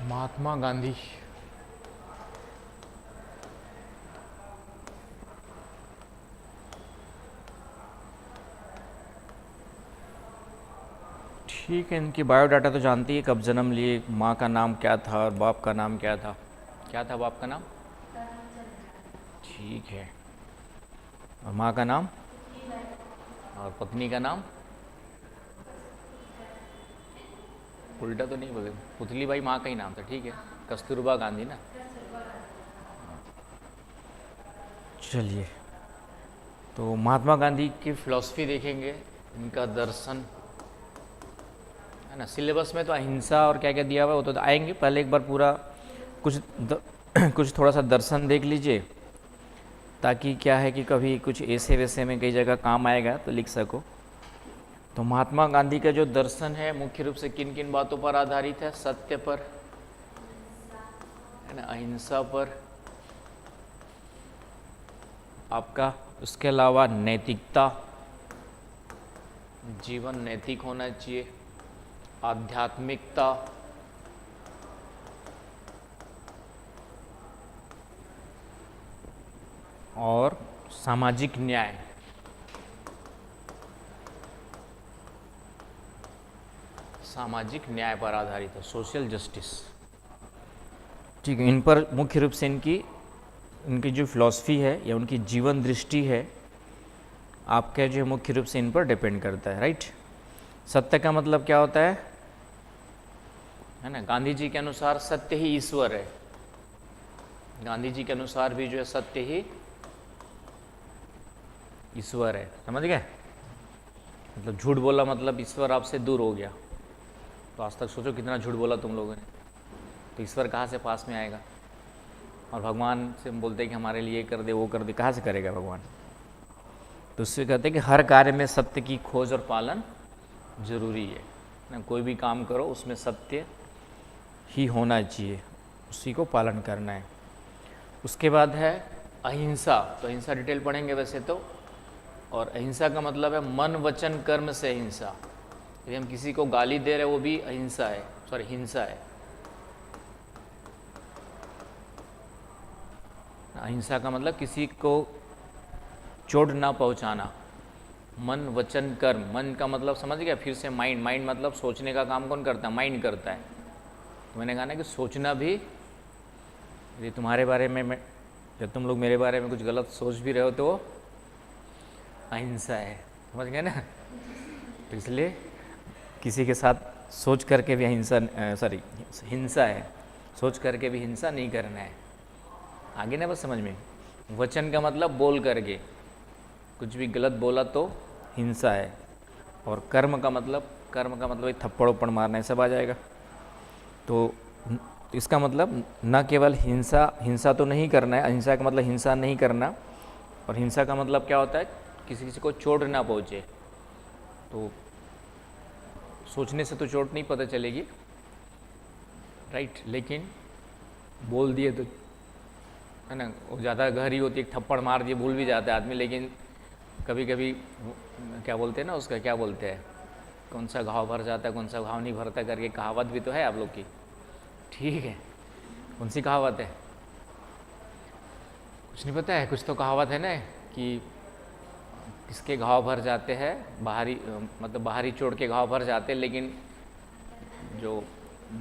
महात्मा गांधी। ठीक है, इनकी बायोडाटा तो जानती है, कब जन्म लिए, माँ का नाम क्या था और बाप का नाम क्या था। क्या था बाप का नाम? ठीक है। और माँ का नाम और पत्नी का नाम? उल्टा तो नहीं बोले, पुतली बाई माँ का ही नाम था। ठीक है, कस्तूरबा गांधी ना। चलिए, तो महात्मा गांधी की फिलॉसफी देखेंगे, इनका दर्शन है ना। सिलेबस में तो अहिंसा और क्या क्या दिया हुआ है वो तो आएंगे, पहले एक बार पूरा कुछ थोड़ा सा दर्शन देख लीजिए, ताकि क्या है कि कभी कुछ ऐसे वैसे में कई जगह काम आएगा तो लिख सको। तो महात्मा गांधी का जो दर्शन है मुख्य रूप से किन किन बातों पर आधारित है? सत्य पर, है ना, अहिंसा पर, आपका उसके अलावा नैतिकता, जीवन नैतिक होना चाहिए, आध्यात्मिकता, और सामाजिक न्याय। सामाजिक न्याय पर आधारित है, सोशल जस्टिस। ठीक है, इन पर मुख्य रूप से इनकी जो फिलॉसफी है या उनकी जीवन दृष्टि है आपके जो मुख्य रूप से इन पर डिपेंड करता है, राइट। सत्य का मतलब क्या होता है ना। गांधी जी के अनुसार सत्य ही ईश्वर है। गांधी जी के अनुसार भी जो है सत्य ही ईश्वर है, समझ गए। मतलब झूठ बोला मतलब ईश्वर आपसे दूर हो गया। तो आज तक सोचो कितना झूठ बोला तुम लोगों ने, तो ईश्वर कहाँ से पास में आएगा। और भगवान से हम बोलते हैं कि हमारे लिए कर दे, वो कर दे, कहाँ से करेगा भगवान। तो उससे कहते हैं कि हर कार्य में सत्य की खोज और पालन जरूरी है ना। कोई भी काम करो उसमें सत्य ही होना चाहिए, उसी को पालन करना है। उसके बाद है अहिंसा। तो अहिंसा डिटेल पढ़ेंगे वैसे तो। और अहिंसा का मतलब है मन वचन कर्म से अहिंसा। यदि हम किसी को गाली दे रहे वो भी अहिंसा है, सॉरी हिंसा है। अहिंसा का मतलब किसी को चोट ना पहुंचाना। मन वचन कर्म, मन का मतलब समझ गया। फिर से माइंड, माइंड मतलब सोचने का काम कौन करता है? माइंड करता है। तो मैंने कहा ना कि सोचना भी, यदि तुम्हारे बारे में जब तुम लोग मेरे बारे में कुछ गलत सोच भी रहे हो तो वो अहिंसा है, समझ गए ना। तो इसलिए किसी के साथ सोच करके भी हिंसा है। सोच करके भी हिंसा नहीं करना है। आगे ना बस समझ में। वचन का मतलब बोल करके, कुछ भी गलत बोला तो हिंसा है। और कर्म का मतलब थप्पड़ उप्पड़ मारना, सब आ जाएगा। तो इसका मतलब न केवल हिंसा तो नहीं करना है। अहिंसा का मतलब हिंसा नहीं करना। और हिंसा का मतलब क्या होता है? किसी को चोट ना पहुँचे। तो सोचने से तो चोट नहीं पता चलेगी, राइट। लेकिन बोल दिए तो, है ना, वो ज़्यादा गहरी होती है। थप्पड़ मार दिए भूल भी जाता है आदमी, लेकिन कभी कभी क्या बोलते हैं ना, उसका क्या बोलते हैं, कौन सा घाव भर जाता है कौन सा घाव नहीं भरता करके कहावत भी तो है आप लोग की। ठीक है, कौन सी कहावत है? कुछ नहीं पता है? कुछ तो कहावत है ना कि किसके घाव भर जाते हैं, मतलब बाहरी चोट के घाव भर जाते हैं, लेकिन जो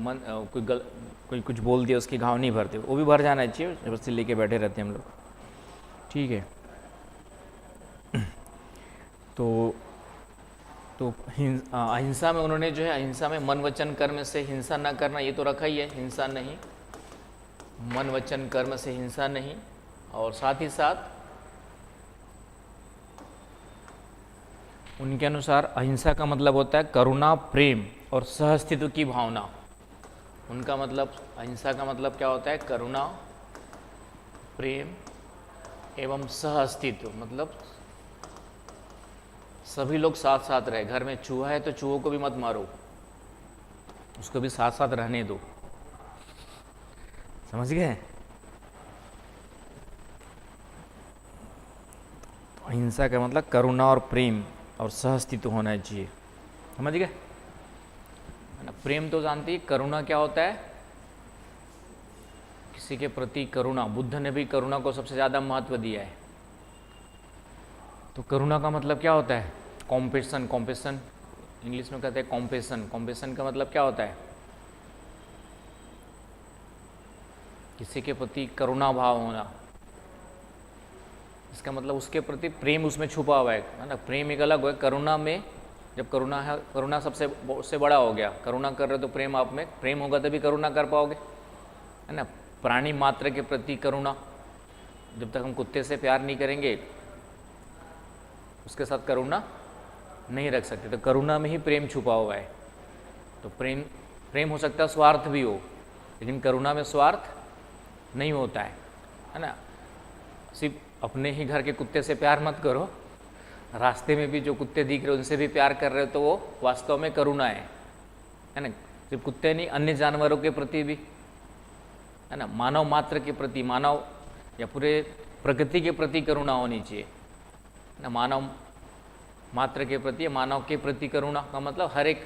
मन कोई कुछ बोल दिया उसके घाव नहीं भरते। वो भी भर जाना चाहिए, जबरदस्ती लेके बैठे रहते हैं हम लोग। ठीक है। तो अहिंसा में उन्होंने जो है, अहिंसा में मन वचन कर्म से हिंसा न करना, ये तो रखा ही है, हिंसा नहीं, मन वचन कर्म से हिंसा नहीं। और साथ ही साथ उनके अनुसार अहिंसा का मतलब होता है करुणा, प्रेम और सहअस्तित्व की भावना। उनका मतलब, अहिंसा का मतलब क्या होता है? करुणा, प्रेम एवं सहअस्तित्व। मतलब सभी लोग साथ साथ रहे। घर में चूहा है तो चूहों को भी मत मारो, उसको भी साथ साथ रहने दो, समझ गए। अहिंसा का मतलब करुणा और प्रेम और सहअस्तित्व होना चाहिए, समझ गए ना। प्रेम तो जानती है, करुणा क्या होता है? किसी के प्रति करुणा, बुद्ध ने भी करुणा को सबसे ज़्यादा महत्व दिया है। तो करुणा का मतलब क्या होता है? कॉम्पेशन, कॉम्पेशन इंग्लिश में कहते हैं कॉम्पेशन। कॉम्पेशन का मतलब क्या होता है? किसी के प्रति करुणा भाव होना, इसका मतलब उसके प्रति प्रेम उसमें छुपा हुआ है ना। प्रेम एक अलग है, करुणा में जब करुणा है, करुणा सबसे बड़ा हो गया। करुणा कर रहे हो तो प्रेम आप में, प्रेम होगा तभी करुणा कर पाओगे, है ना। प्राणी मात्र के प्रति करुणा, जब तक हम कुत्ते से प्यार नहीं करेंगे उसके साथ करुणा नहीं रख सकते। तो करुणा में ही प्रेम छुपा हुआ है। तो प्रेम हो सकता है स्वार्थ भी हो, लेकिन करुणा में स्वार्थ नहीं होता है ना। सिर्फ अपने ही घर के कुत्ते से प्यार मत करो, रास्ते में भी जो कुत्ते दिख रहे हो उनसे भी प्यार कर रहे हो तो वो वास्तव में करुणा है ना। सिर्फ कुत्ते नहीं, अन्य जानवरों के प्रति भी, है ना। मानव मात्र के प्रति, मानव या पूरे प्रकृति के प्रति करुणा होनी चाहिए ना। मानव मात्र के प्रति, मानव के प्रति करुणा का मतलब हर एक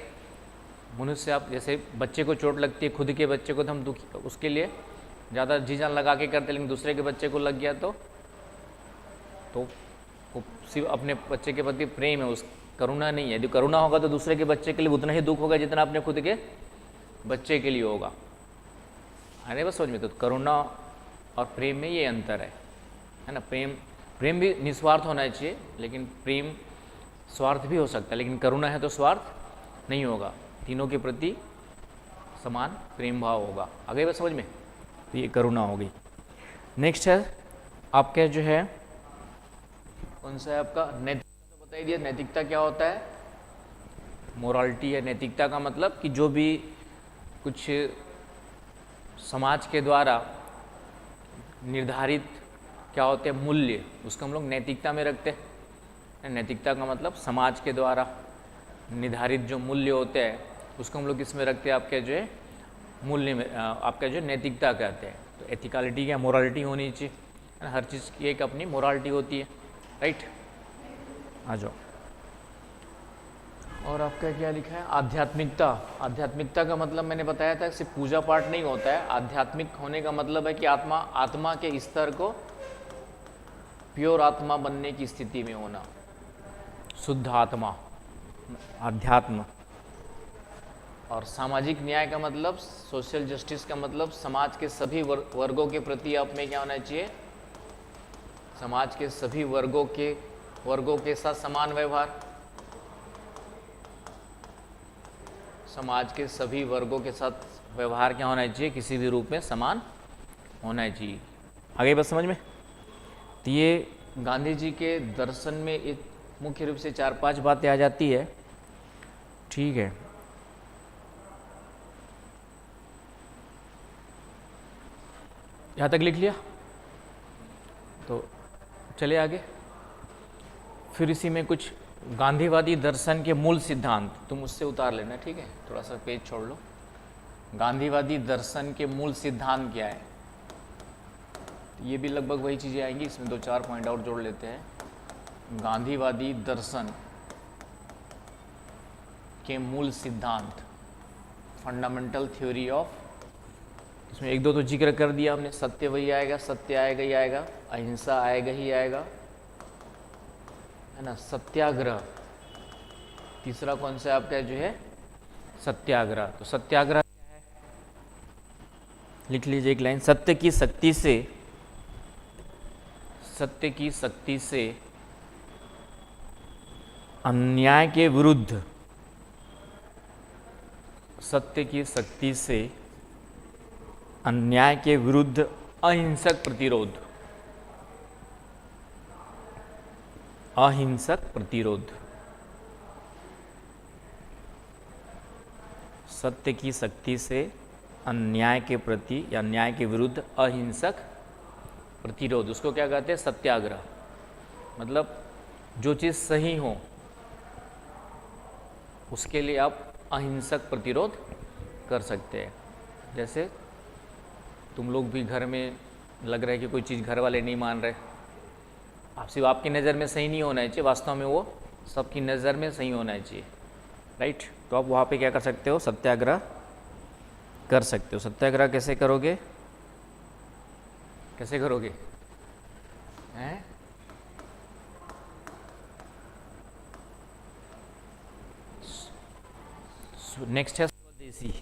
मनुष्य, आप जैसे बच्चे को चोट लगती है, खुद के बच्चे को तो हम दुखी उसके लिए ज़्यादा जी जान लगा के करते, लेकिन दूसरे के बच्चे को लग गया तो सिर्फ अपने बच्चे के प्रति प्रेम है, उस करुणा नहीं है। यदि करुणा होगा तो दूसरे के बच्चे के लिए उतना ही दुख होगा जितना अपने खुद के बच्चे के लिए होगा, है ना। बस समझ में, तो करुणा और प्रेम में ये अंतर है ना। प्रेम भी निस्वार्थ होना चाहिए, लेकिन प्रेम स्वार्थ भी हो सकता है, लेकिन करुणा है तो स्वार्थ नहीं होगा, तीनों के प्रति समान प्रेम भाव होगा। आगे बस समझ में, तो ये करुणा हो गई। नेक्स्ट है आपका जो है, कौन सा है आपका? नैतिकता। तो बताइए नैतिकता क्या होता है? मोरालिटी है नैतिकता का मतलब कि जो भी कुछ समाज के द्वारा निर्धारित क्या होते हैं मूल्य, उसको हम लोग नैतिकता में रखते हैं। नैतिकता का मतलब समाज के द्वारा निर्धारित जो मूल्य होते हैं उसको हम लोग किसमें रखते हैं? आपके जो है मूल्य में, आपका जो नैतिकता कहते हैं। तो एथिकलिटी क्या, मोरालिटी होनी चाहिए, है ना। हर चीज़ की एक अपनी मोरालिटी होती है, राइट। आ जाओ। और आपका क्या लिखा है? आध्यात्मिकता। आध्यात्मिकता का मतलब मैंने बताया था सिर्फ पूजा पाठ नहीं होता है। आध्यात्मिक होने का मतलब है कि आत्मा के स्तर को प्योर आत्मा बनने की स्थिति में होना, शुद्ध आत्मा, आध्यात्म। और सामाजिक न्याय का मतलब, सोशल जस्टिस का मतलब समाज के सभी वर्गों के प्रति आप में क्या होना चाहिए? समाज के सभी वर्गों के साथ समान व्यवहार, समाज के सभी वर्गों के साथ व्यवहार क्या होना चाहिए? किसी भी रूप में समान होना चाहिए। आगे बस समझ में। तो ये गांधी जी के दर्शन में एक मुख्य रूप से 4-5 बातें आ जाती है, ठीक है। यहाँ तक लिख लिया? तो चले आगे। फिर इसी में कुछ गांधीवादी दर्शन के मूल सिद्धांत, तुम उससे उतार लेना, ठीक है। थोड़ा सा पेज छोड़ लो। गांधीवादी दर्शन के मूल सिद्धांत क्या है? ये भी लगभग वही चीज़ें आएंगी, इसमें 2-4 पॉइंट और जोड़ लेते हैं। गांधीवादी दर्शन के मूल सिद्धांत, फंडामेंटल थ्योरी ऑफ, इसमें 1-2 तो जिक्र कर दिया हमने। सत्य वही आएगा, सत्य आएगा ही आएगा, अहिंसा आएगा ही आएगा, है ना। सत्याग्रह, तीसरा कौन सा आपका जो है? सत्याग्रह। तो सत्याग्रह क्या है? लिख लीजिए एक लाइन। सत्य की शक्ति से अन्याय के विरुद्ध, सत्य की शक्ति से अन्याय के विरुद्ध अहिंसक प्रतिरोध, अहिंसक प्रतिरोध। सत्य की शक्ति से अन्याय के प्रति या न्याय के विरुद्ध अहिंसक प्रतिरोध, उसको क्या कहते हैं? सत्याग्रह। मतलब जो चीज़ सही हो उसके लिए आप अहिंसक प्रतिरोध कर सकते हैं। जैसे तुम लोग भी घर में लग रहा है कि कोई चीज़ घर वाले नहीं मान रहे, आप सिर्फ आपकी नज़र में सही नहीं होना चाहिए, वास्तव में वो सबकी नज़र में सही होना चाहिए, राइट। तो आप वहाँ पे क्या कर सकते हो? सत्याग्रह कर सकते हो। सत्याग्रह कैसे करोगे? कैसे करोगे हैं? नेक्स्ट है स्वदेशी।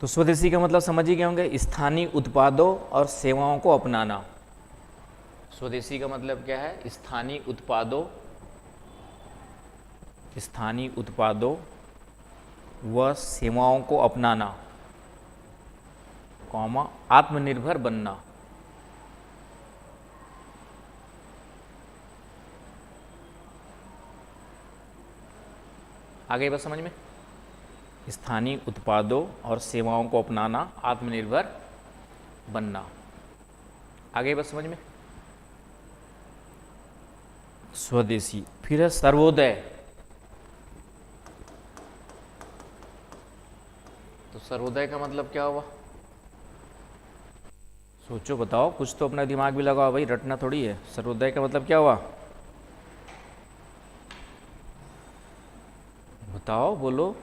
तो स्वदेशी का मतलब समझ ही गए होंगे, स्थानीय उत्पादों और सेवाओं को अपनाना। स्वदेशी का मतलब क्या है? स्थानीय उत्पादों व सेवाओं को अपनाना, कॉमा आत्मनिर्भर बनना। आगे बस समझ में, स्थानीय उत्पादों और सेवाओं को अपनाना, आत्मनिर्भर बनना। आगे बस समझ में। स्वदेशी। फिर है सर्वोदय। तो सर्वोदय का मतलब क्या हुआ? सोचो बताओ, कुछ तो अपना दिमाग भी लगाओ भाई, रटना थोड़ी है। सर्वोदय का मतलब क्या हुआ? बताओ, बोलो।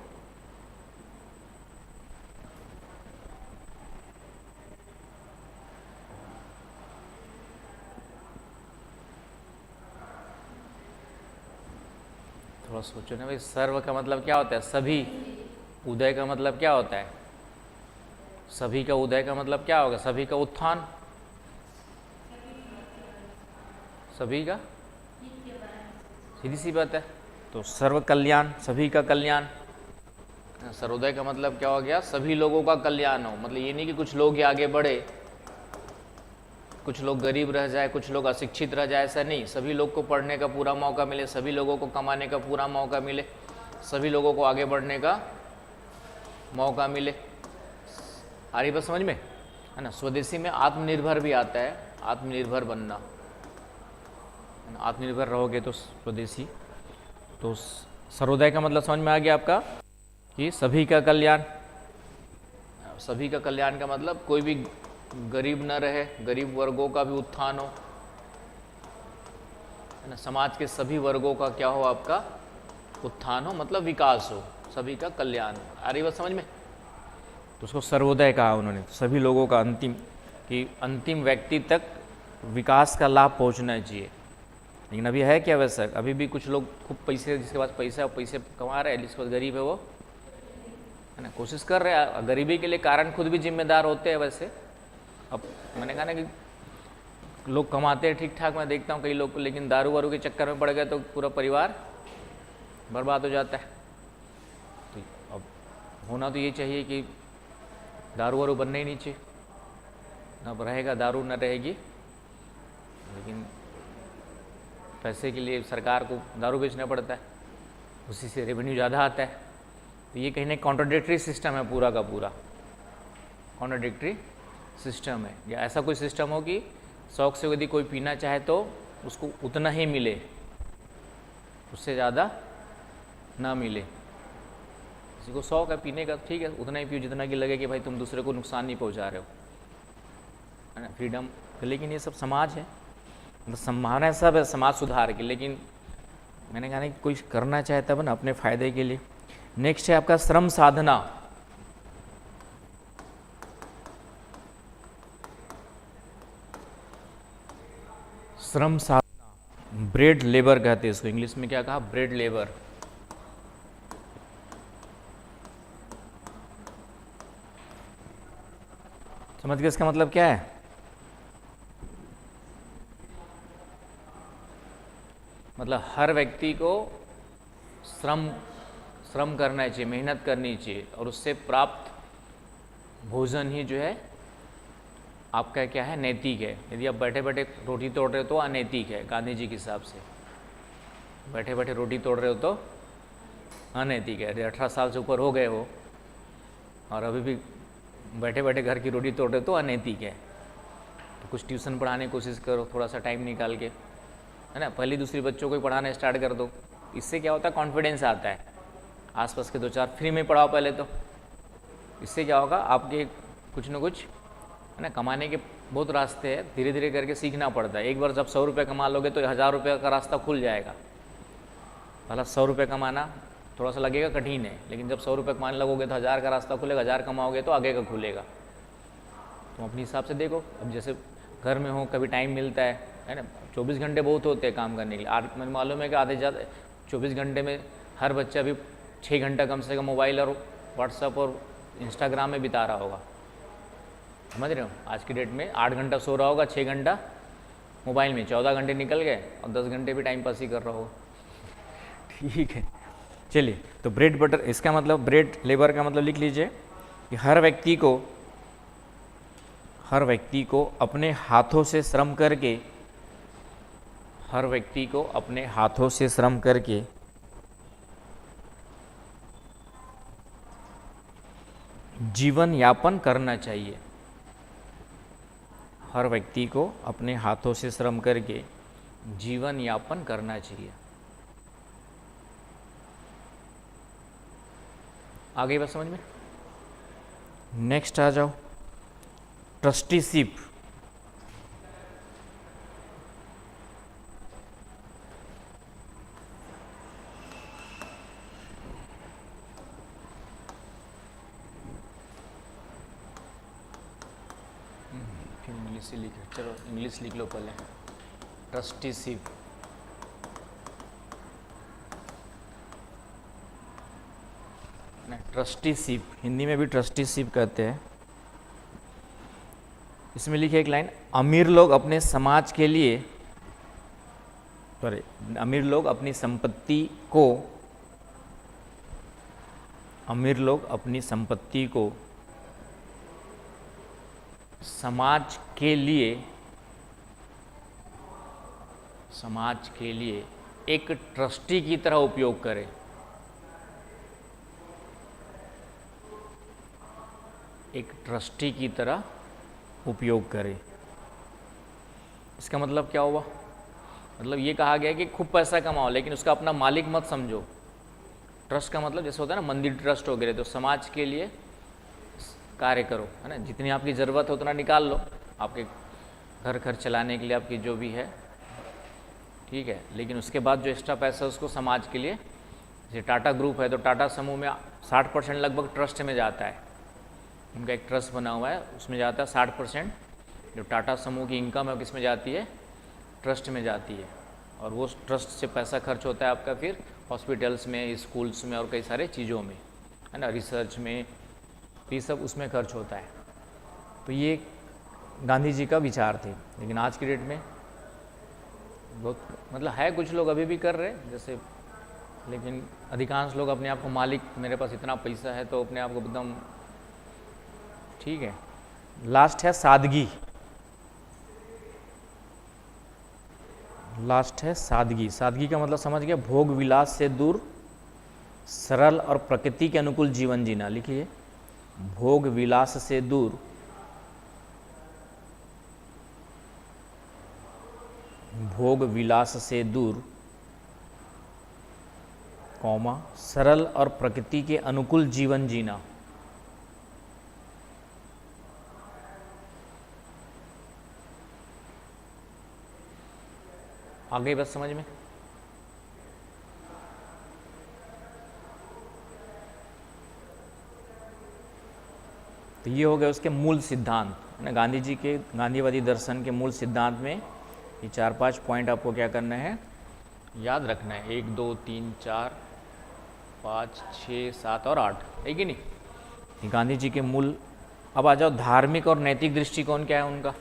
थोड़ा सोचो ना भाई। सर्व का मतलब क्या होता है? सभी। उदय का मतलब क्या होता है? सभी का उदय का मतलब क्या होगा? सभी का उत्थान। सभी का, सीधी सी बात है। तो सर्व कल्याण, सभी का कल्याण। सर्वोदय का मतलब क्या हो गया? सभी लोगों का कल्याण हो। मतलब ये नहीं कि कुछ लोग ही आगे बढ़े, कुछ लोग गरीब रह जाए, कुछ लोग अशिक्षित रह जाए, ऐसा नहीं। सभी लोग को पढ़ने का पूरा मौका मिले, सभी लोगों को कमाने का पूरा मौका मिले, सभी लोगों को आगे बढ़ने का मौका मिले। आ रही बात समझ में, है ना। स्वदेशी में आत्मनिर्भर भी आता है, आत्मनिर्भर बनना। आत्मनिर्भर रहोगे तो स्वदेशी। तो सर्वोदय का मतलब समझ में आ गया आपका कि सभी का कल्याण। सभी का कल्याण का मतलब कोई भी गरीब न रहे, गरीब वर्गों का भी उत्थान हो, है ना। समाज के सभी वर्गों का क्या हो? आपका उत्थान हो, मतलब विकास हो, सभी का कल्याण हो। आ रही बात समझ में। तो उसको सर्वोदय कहा उन्होंने। सभी लोगों का अंतिम व्यक्ति तक विकास का लाभ पहुंचना चाहिए। लेकिन अभी है क्या वैसा? अभी भी कुछ लोग खूब पैसे, जिसके पास पैसा है वो पैसे कमा रहे हैं, जिसके पास गरीब है वो, है ना, कोशिश कर रहे हैं। गरीबी के लिए कारण खुद भी जिम्मेदार होते हैं वैसे। अब मैंने कहा ना कि लोग कमाते हैं ठीक ठाक, मैं देखता हूँ कई लोग को, लेकिन दारू वारू के चक्कर में पड़ गए तो पूरा परिवार बर्बाद हो जाता है। तो अब होना तो ये चाहिए कि दारू वारू बनना ही नहीं चाहिए, ना रहेगा दारू न रहेगी, लेकिन पैसे के लिए सरकार को दारू बेचना पड़ता है, उसी से रेवेन्यू ज़्यादा आता है। तो ये कहीं ना कॉन्ट्राडिक्टरी सिस्टम है, पूरा का पूरा कॉन्ट्राडिक्टरी सिस्टम है। या ऐसा कोई सिस्टम हो कि शौक से यदि कोई पीना चाहे तो उसको उतना ही मिले, उससे ज़्यादा ना मिले। किसी को शौक है पीने का, ठीक है, उतना ही पियो जितना कि लगे कि भाई तुम दूसरे को नुकसान नहीं पहुंचा रहे हो, है ना, फ्रीडम। लेकिन ये सब समाज है, मतलब संभावना सब है समाज सुधार की, लेकिन मैंने कहा नहीं, कोई करना चाहे तब ना अपने फायदे के लिए। नेक्स्ट है आपका श्रम साधना। श्रम साधना, ब्रेड लेबर कहते हैं इसको, इंग्लिश में क्या कहा? Bread labour. समझ गए इसका मतलब क्या है? मतलब हर व्यक्ति को श्रम करना चाहिए, मेहनत करनी चाहिए, और उससे प्राप्त भोजन ही जो है आपका क्या है? नैतिक है। यदि आप बैठे बैठे रोटी तोड़ रहे हो तो अनैतिक है, गांधी जी के हिसाब से। बैठे बैठे रोटी तोड़ रहे हो तो अनैतिक है। यदि 18 साल से ऊपर हो गए हो और अभी भी बैठे बैठे घर की रोटी तोड़ रहे हो तो अनैतिक है। तो कुछ ट्यूशन पढ़ाने की कोशिश करो, थोड़ा सा टाइम निकाल के, है ना। पहली दूसरी बच्चों को ही पढ़ाना स्टार्ट कर दो। इससे क्या होता है? कॉन्फिडेंस आता है। आसपास के 2-4 फ्री में पढ़ाओ पहले तो। इससे क्या होगा? आपके कुछ न कुछ, है ना, कमाने के बहुत रास्ते हैं, धीरे धीरे करके सीखना पड़ता है। एक बार जब 100 रुपये कमा लोगे तो 1000 रुपये का रास्ता खुल जाएगा। पहला 100 रुपये कमाना, थोड़ा सा लगेगा कठिन है, लेकिन जब 100 रुपये कमाने लगोगे तो 1000 का रास्ता खुलेगा, 1000 कमाओगे तो आगे का खुलेगा। तुम अपने हिसाब से देखो। अब जैसे घर में हो, कभी टाइम मिलता है ना, 24 घंटे बहुत होते हैं काम करने के लिए। मुझे मालूम है कि आधे ज़्यादा 24 घंटे में हर बच्चा भी 6 घंटा कम से कम मोबाइल और व्हाट्सएप और इंस्टाग्राम में बिता रहा होगा, समझ रहे हो। आज की डेट में 8 घंटा सो रहा होगा, 6 घंटा मोबाइल में, 14 घंटे निकल गए और 10 घंटे भी टाइम पास ही कर रहा होगा। ठीक है, चलिए। तो ब्रेड बटर, इसका मतलब ब्रेड लेबर का मतलब लिख लीजिए कि हर व्यक्ति को अपने हाथों से श्रम करके, हर व्यक्ति को अपने हाथों से श्रम करके जीवन यापन करना चाहिए। हर व्यक्ति को अपने हाथों से श्रम करके जीवन यापन करना चाहिए। आगे बात समझ में। नेक्स्ट आ जाओ, ट्रस्टीशिप। फिर इंग्लिश से लिखो, चलो इंग्लिश लिख लो पहले। ट्रस्टीशिप, ट्रस्टीशिप हिंदी में भी ट्रस्टीशिप कहते हैं। इसमें लिखे एक लाइन, अमीर लोग अपने समाज के लिए, अमीर लोग अपनी संपत्ति को, अमीर लोग अपनी संपत्ति को समाज के लिए एक ट्रस्टी की तरह उपयोग करें। एक ट्रस्टी की तरह उपयोग करें। इसका मतलब क्या हुआ? मतलब ये कहा गया कि खूब पैसा कमाओ लेकिन उसका अपना मालिक मत समझो। ट्रस्ट का मतलब जैसे होता है ना, मंदिर ट्रस्ट वगैरह, तो समाज के लिए कार्य करो, है ना। जितनी आपकी ज़रूरत है उतना निकाल लो, आपके घर खर्च चलाने के लिए, आपकी जो भी है, ठीक है। लेकिन उसके बाद जो एक्स्ट्रा पैसा है उसको समाज के लिए, जैसे टाटा ग्रुप है तो टाटा समूह में 60% लगभग ट्रस्ट में जाता है। उनका एक ट्रस्ट बना हुआ है, उसमें जाता है 60%। जो टाटा समूह की इनकम है किस में जाती है? ट्रस्ट में जाती है। और वो ट्रस्ट से पैसा खर्च होता है आपका फिर हॉस्पिटल्स में, स्कूल्स में और कई सारे चीज़ों में, है ना, रिसर्च में, ये सब उसमें खर्च होता है। तो ये गांधी जी का विचार थे। लेकिन आज की डेट में बहुत मतलब है, कुछ लोग अभी भी कर रहे हैं जैसे, लेकिन अधिकांश लोग अपने आप को मालिक, मेरे पास इतना पैसा है तो अपने आप को एकदम, ठीक है। लास्ट है सादगी। लास्ट है सादगी। सादगी का मतलब समझ गया, भोग विलास से दूर सरल और प्रकृति के अनुकूल जीवन जीना। लिखिए, भोग विलास से दूर कौमा सरल और प्रकृति के अनुकूल जीवन जीना। आगे बस समझ में। तो ये हो गए उसके मूल सिद्धांत, है ना। गांधी जी के गांधीवादी दर्शन के मूल सिद्धांत में ये 4-5 पॉइंट आपको क्या करना है, याद रखना है। 1 2 3 4 5 6 7 और 8, है कि नहीं। ये गांधी जी के मूल। अब आ जाओ धार्मिक और नैतिक दृष्टिकोण क्या है उनका।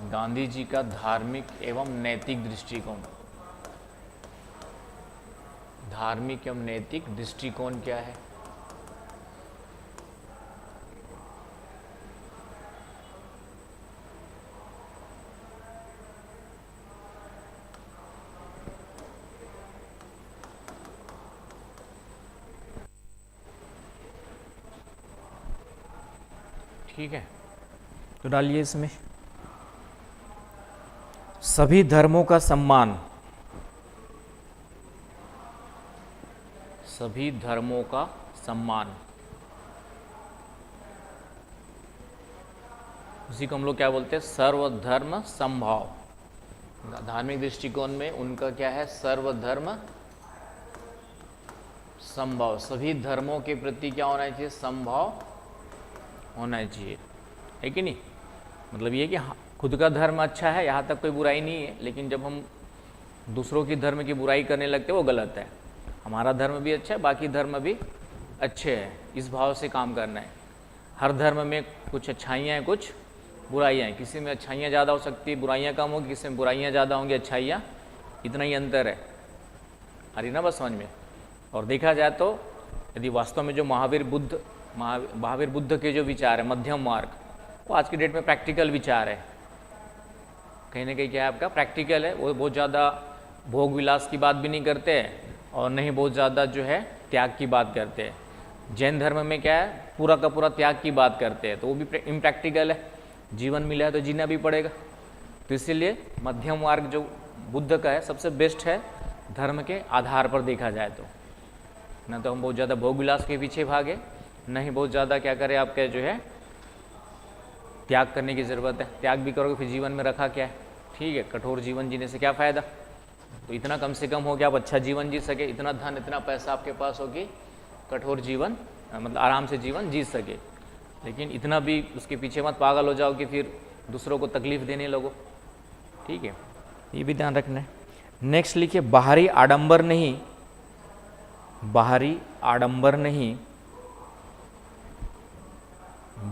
गांधी जी का धार्मिक एवं नैतिक दृष्टिकोण, धार्मिक एवं नैतिक दृष्टिकोण क्या है? ठीक है, तो डालिए इसमें, सभी धर्मों का सम्मान, सभी धर्मों का सम्मान। उसी को हम लोग क्या बोलते हैं, सर्वधर्म समभाव। धार्मिक दृष्टिकोण में उनका क्या है, सर्वधर्म समभाव, सभी धर्मों के प्रति क्या होना चाहिए? समभाव होना चाहिए, है कि नहीं? मतलब ये कि खुद का धर्म अच्छा है, यहाँ तक कोई बुराई नहीं है, लेकिन जब हम दूसरों की धर्म की बुराई करने लगते हैं वो गलत है। हमारा धर्म भी अच्छा है, बाकी धर्म भी अच्छे हैं, इस भाव से काम करना है। हर धर्म में कुछ अच्छाइयाँ हैं, कुछ बुराइयाँ हैं। किसी में अच्छाइयाँ ज़्यादा हो सकती है, बुराइयाँ कम होगी, किसी में बुराइयाँ ज़्यादा होंगी, अच्छाइयाँ, इतना ही अंतर है। अरे ना बस समझ में। और देखा जाए तो यदि वास्तव में जो महावीर बुद्ध के जो विचार है, मध्यम मार्ग, वो आज की डेट में प्रैक्टिकल विचार है। कहीं ना कहीं क्या है आपका? प्रैक्टिकल है। वो बहुत ज़्यादा भोग विलास की बात भी नहीं करते हैं और नहीं बहुत ज़्यादा जो है त्याग की बात करते हैं। जैन धर्म में क्या है? पूरा का पूरा त्याग की बात करते हैं, तो वो भी इम्प्रैक्टिकल है। जीवन मिला है तो जीना भी पड़ेगा। तो इसीलिए मध्यम मार्ग जो बुद्ध का है सबसे बेस्ट है धर्म के आधार पर देखा जाए तो। ना तो हम बहुत ज़्यादा भोग विलास के पीछे भागे, न ही बहुत ज़्यादा क्या करें आपके जो है त्याग करने की ज़रूरत है। त्याग भी करोगे फिर जीवन में रखा क्या है? ठीक है, कठोर जीवन जीने से क्या फ़ायदा? तो इतना कम से कम हो कि आप अच्छा जीवन जी सके, इतना धन इतना पैसा आपके पास हो कि कठोर जीवन मतलब आराम से जीवन जी सके। लेकिन इतना भी उसके पीछे मत पागल हो जाओ कि फिर दूसरों को तकलीफ़ देने लगो। ठीक है, ये भी ध्यान रखना है। नेक्स्ट लिखिए, बाहरी आडंबर नहीं, बाहरी आडंबर नहीं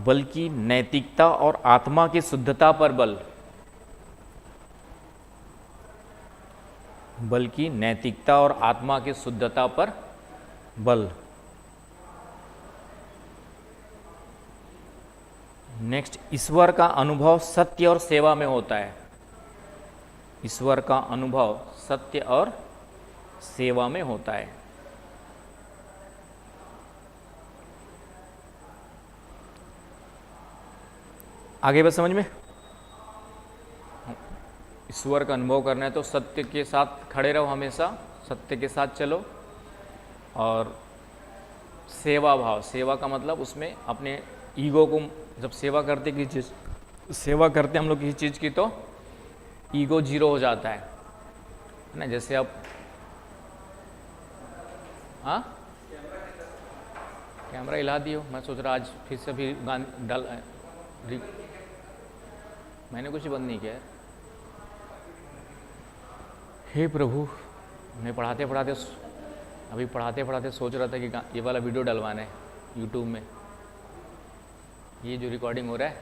बल्कि नैतिकता और आत्मा की शुद्धता पर बल, बल्कि नैतिकता और आत्मा की शुद्धता पर बल। नेक्स्ट, ईश्वर का अनुभव सत्य और सेवा में होता है। ईश्वर का अनुभव सत्य और सेवा में होता है। आगे बस समझ में। ईश्वर का अनुभव करना है तो सत्य के साथ खड़े रहो, हमेशा सत्य के साथ चलो। और सेवा भाव, सेवा का मतलब उसमें अपने ईगो को, जब सेवा करते किसी चीज़, सेवा करते हम लोग किसी चीज़ की तो ईगो जीरो हो जाता है ना। जैसे आप हाँ कैमरा हिला दियो, मैं सोच रहा आज फिर से भी गान डाल, मैंने कुछ बंद नहीं किया है। हे प्रभु, मैं पढ़ाते पढ़ाते सोच रहा था कि ये वाला वीडियो डलवाना है यूट्यूब में। ये जो रिकॉर्डिंग हो रहा है,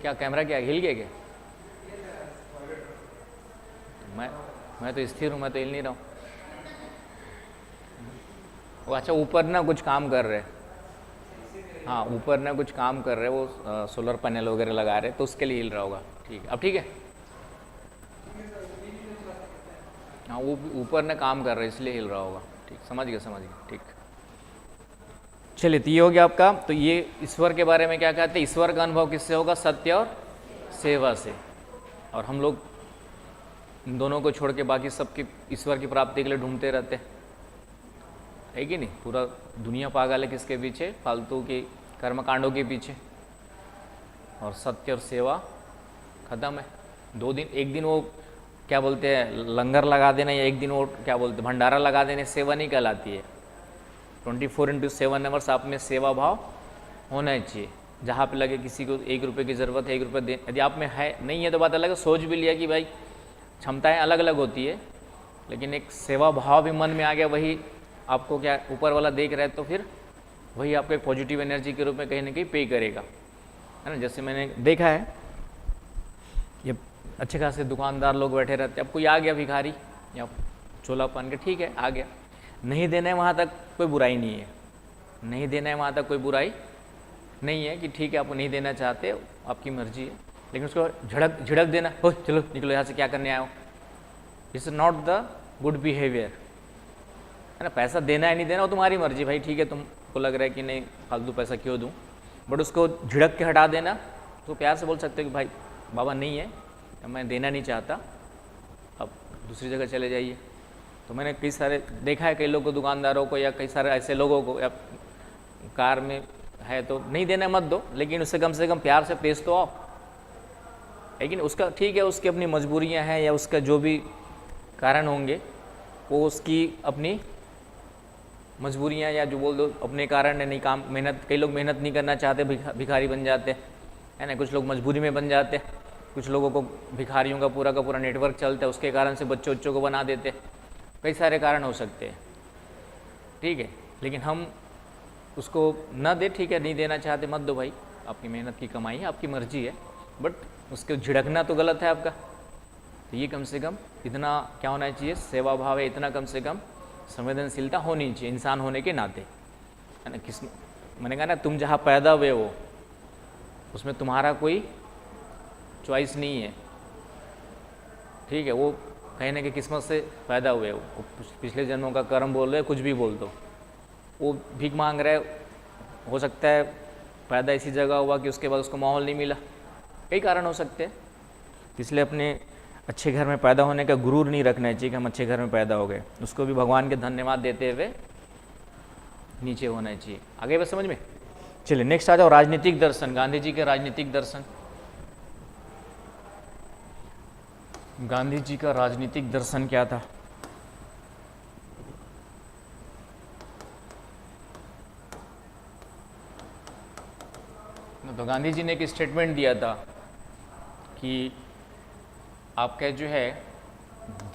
क्या कैमरा क्या हिल गया क्या? मैं तो स्थिर हूँ, मैं तो हिल नहीं रहा हूँ। वो अच्छा ऊपर ना कुछ काम कर रहे हैं, हाँ ऊपर ना कुछ काम कर रहे हैं, वो सोलर पैनल वगैरह लगा रहे हैं, तो उसके लिए हिल रहा होगा। ठीक है, अब ठीक है। हाँ वो ऊपर ना काम कर रहे हैं इसलिए हिल रहा होगा। ठीक, समझ गया। ठीक, चलिए तो ये हो गया आपका। तो ये ईश्वर के बारे में क्या कहते हैं? ईश्वर का अनुभव किससे होगा? सत्य और सेवा से। और हम लोग इन दोनों को छोड़ के बाकी सबकी ईश्वर की प्राप्ति के लिए ढूंढते रहते हैं, है कि नहीं? पूरा दुनिया पागल है किसके पीछे? फालतू के कर्मकांडों के पीछे। और सत्य और सेवा खत्म है। 2 दिन, एक दिन वो क्या बोलते हैं लंगर लगा देना, या एक दिन वो क्या बोलते हैं भंडारा लगा देने सेवा नहीं कहलाती है। 24/7 आवर्स आप में सेवा भाव होना चाहिए। जहाँ पे लगे किसी को 1 रुपये की ज़रूरत है, 1 रुपये दे, यदि आप में है नहीं है तो बात अलग है। सोच भी लिया कि भाई क्षमताएं अलग अलग होती है, लेकिन एक सेवा भाव भी मन में आ गया, वही आपको क्या ऊपर वाला देख रहा है, तो फिर वही आपको एक पॉजिटिव एनर्जी के रूप में कहीं ना कहीं पे करेगा, है ना। जैसे मैंने देखा है, ये अच्छे खासे दुकानदार लोग बैठे रहते हैं। अब कोई आ गया भिखारी या चोला पहन के, ठीक है आ गया, नहीं देना है वहाँ तक कोई बुराई नहीं है, नहीं देना है वहाँ तक कोई बुराई नहीं है कि ठीक है आप नहीं देना चाहते, आपकी मर्जी है। लेकिन उसको झिड़क देना, हो चलो निकलो यहाँ से, क्या करने आए हो, it's not the good behaviour, है ना। पैसा देना है नहीं देना वो तुम्हारी मर्जी, भाई ठीक है तुमको लग रहा है कि नहीं फालतू पैसा क्यों दूँ, बट उसको झिड़क के हटा देना तो प्यार से बोल सकते हो कि भाई बाबा नहीं है, मैं देना नहीं चाहता, अब दूसरी जगह चले जाइए। तो मैंने कई सारे देखा है, कई लोगों को, दुकानदारों को या कई सारे ऐसे लोगों को, या कार में है तो नहीं देना मत दो, लेकिन उससे कम प्यार से पेश तो आओ। लेकिन उसका ठीक है, उसकी अपनी मजबूरियां हैं या उसका जो भी कारण होंगे वो उसकी अपनी मजबूरियाँ या जो बोल दो अपने कारण नहीं काम, मेहनत, कई लोग मेहनत नहीं करना चाहते, भिखारी बन जाते है ना, कुछ लोग मजबूरी में बन जाते, कुछ लोगों को भिखारियों का पूरा नेटवर्क चलता है, उसके कारण से बच्चों को बना देते, कई सारे कारण हो सकते हैं, ठीक है। लेकिन हम उसको न दे, ठीक है, नहीं देना चाहते मत दो भाई, आपकी मेहनत की कमाई है, आपकी मर्जी है, बट उसको झिड़कना तो गलत है आपका। तो ये कम से कम इतना क्या होना चाहिए, सेवा भाव है, इतना कम से कम संवेदनशीलता होनी चाहिए इंसान होने के नाते, है ना। मैंने कहा ना, तुम जहाँ पैदा हुए हो उसमें तुम्हारा कोई चॉइस नहीं है, ठीक है। वो कहीं ना कहीं किस्मत से पैदा हुए हो, पिछले जन्मों का कर्म बोल रहे, कुछ भी बोल दो, वो भीख मांग रहा है, हो सकता है पैदा इसी जगह हुआ कि उसके बाद उसको माहौल नहीं मिला, कई कारण हो सकते हैं। इसलिए अपने अच्छे घर में पैदा होने का गुरूर नहीं रखना चाहिए कि हम अच्छे घर में पैदा हो गए, उसको भी भगवान के धन्यवाद देते हुए नीचे होना चाहिए। आगे बस समझ में। चलिए नेक्स्ट आ जाओ, राजनीतिक दर्शन, गांधी जी के राजनीतिक दर्शन। गांधी जी का राजनीतिक दर्शन क्या था? तो गांधी जी ने एक स्टेटमेंट दिया था कि आपका जो है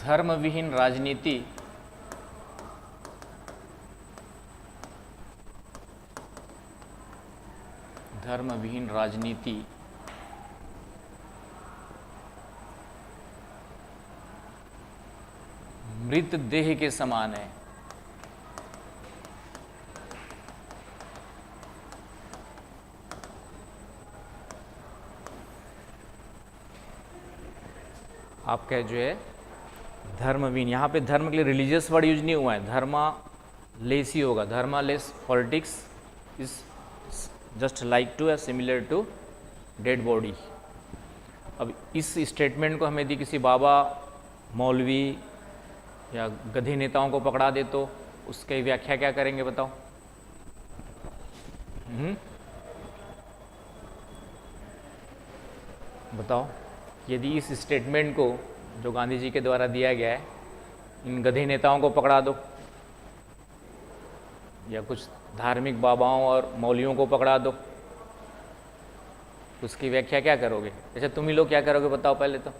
धर्म विहीन राजनीति मृत देह के समान है। आपका जो है धर्मविहीन, यहाँ पे धर्म के लिए रिलीजियस वर्ड यूज नहीं हुआ है, धर्मालेस ही होगा। धर्मालेस politics is just like to similar to dead body. अब इस स्टेटमेंट को हमें यदि किसी बाबा, मौलवी या गधे नेताओं को पकड़ा दे तो उसकी व्याख्या क्या करेंगे बताओ? बताओ, यदि इस स्टेटमेंट को जो गांधी जी के द्वारा दिया गया है, इन गधे नेताओं को पकड़ा दो या कुछ धार्मिक बाबाओं और मौलवियों को पकड़ा दो, उसकी व्याख्या क्या करोगे? अच्छा तुम ही लोग क्या करोगे बताओ पहले तो?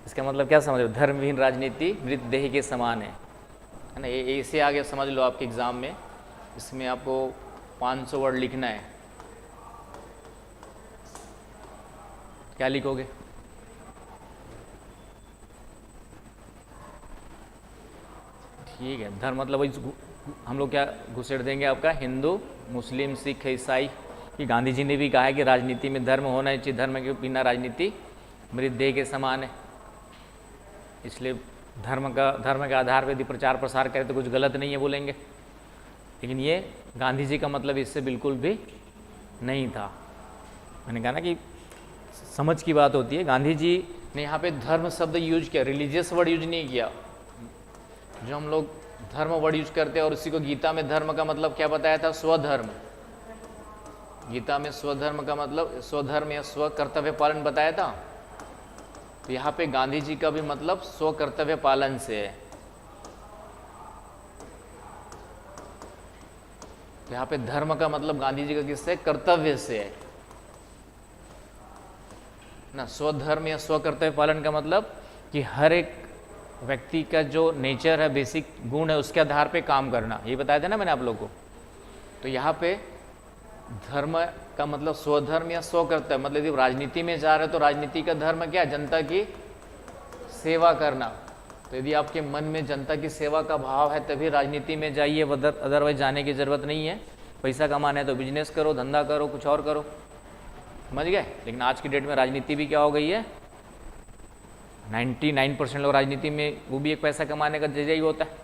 इसका मतलब क्या समझ लो? धर्मविहीन राजनीति मृत देह के समान है ना। ये इसे आगे समझ लो आपके एग्जाम में, इसमें आपको 500 वर्ड लिखना है, क्या लिखोगे? ठीक है, धर्म मतलब वही हम लोग क्या घुसेड़ देंगे आपका हिंदू, मुस्लिम, सिख, ईसाई, कि गांधी जी ने भी कहा है कि राजनीति में धर्म होना चाहिए, धर्म के बिना राजनीति मृत देह के समान है। इसलिए धर्म के आधार पर यदि प्रचार प्रसार करें तो कुछ गलत नहीं है बोलेंगे, लेकिन ये गांधी जी का मतलब इससे बिल्कुल भी नहीं था। मैंने कहा ना कि समझ की बात होती है। गांधी जी ने यहाँ पे धर्म शब्द यूज किया, रिलीजियस वर्ड यूज नहीं किया। जो हम लोग धर्म वर्ड यूज करते हैं और उसी को गीता में धर्म का मतलब क्या बताया था? स्वधर्म। गीता में स्वधर्म का मतलब स्वधर्म या स्व कर्तव्य पालन बताया था। तो यहाँ पे गांधी जी का भी मतलब स्व कर्तव्य पालन से है। तो यहाँ पे धर्म का मतलब गांधी जी का किससे? कर्तव्य से है ना। स्वधर्म या स्व कर्तव्य पालन का मतलब कि हर एक व्यक्ति का जो नेचर है, बेसिक गुण है, उसके आधार पे काम करना, ये बताया था ना मैंने आप लोग को। तो यहाँ पे धर्म का मतलब स्वधर्म या स्व कर्तव्य, मतलब यदि राजनीति में जा रहे हो तो राजनीति का धर्म क्या? जनता की सेवा करना। तो यदि आपके मन में जनता की सेवा का भाव है तभी राजनीति में जाइए, अदरवाइज जाने की जरूरत नहीं है। पैसा कमाना है तो बिजनेस करो, धंधा करो, कुछ और करो, समझ गए। लेकिन आज की डेट में राजनीति भी क्या हो गई है? 99% लोग राजनीति में वो भी एक पैसा कमाने का जरिया ही होता है।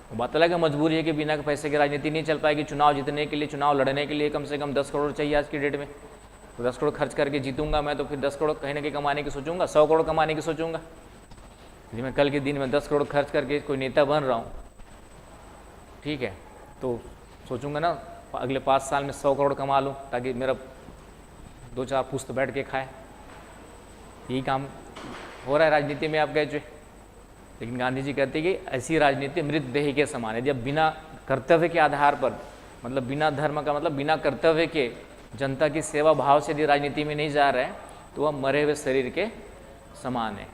वो बात अलग है, मजबूरी है कि बिना पैसे की राजनीति नहीं चल पाएगी। चुनाव जीतने के लिए, चुनाव लड़ने के लिए कम से कम 10 करोड़ चाहिए आज की डेट में। तो 10 करोड़ खर्च करके जीतूंगा मैं तो फिर 10 करोड़ कहीं ना कहीं कमाने की सोचूंगा, 100 करोड़ कमाने की सोचूंगा। यदि मैं कल के दिन में 10 करोड़ खर्च करके कोई नेता बन रहा हूँ, ठीक है, तो सोचूंगा ना अगले 5 साल में 100 करोड़ कमा लूँ ताकि मेरा 2-4 पुश्त बैठ के खाए। यही काम हो रहा है राजनीति में आप कह जो। लेकिन गांधी जी कहते हैं कि ऐसी राजनीति मृत देह के समान है। जब बिना कर्तव्य के आधार पर, मतलब बिना धर्म का मतलब बिना कर्तव्य के जनता की सेवा भाव से यदि राजनीति में नहीं जा रहा है तो वह मरे हुए शरीर के समान है।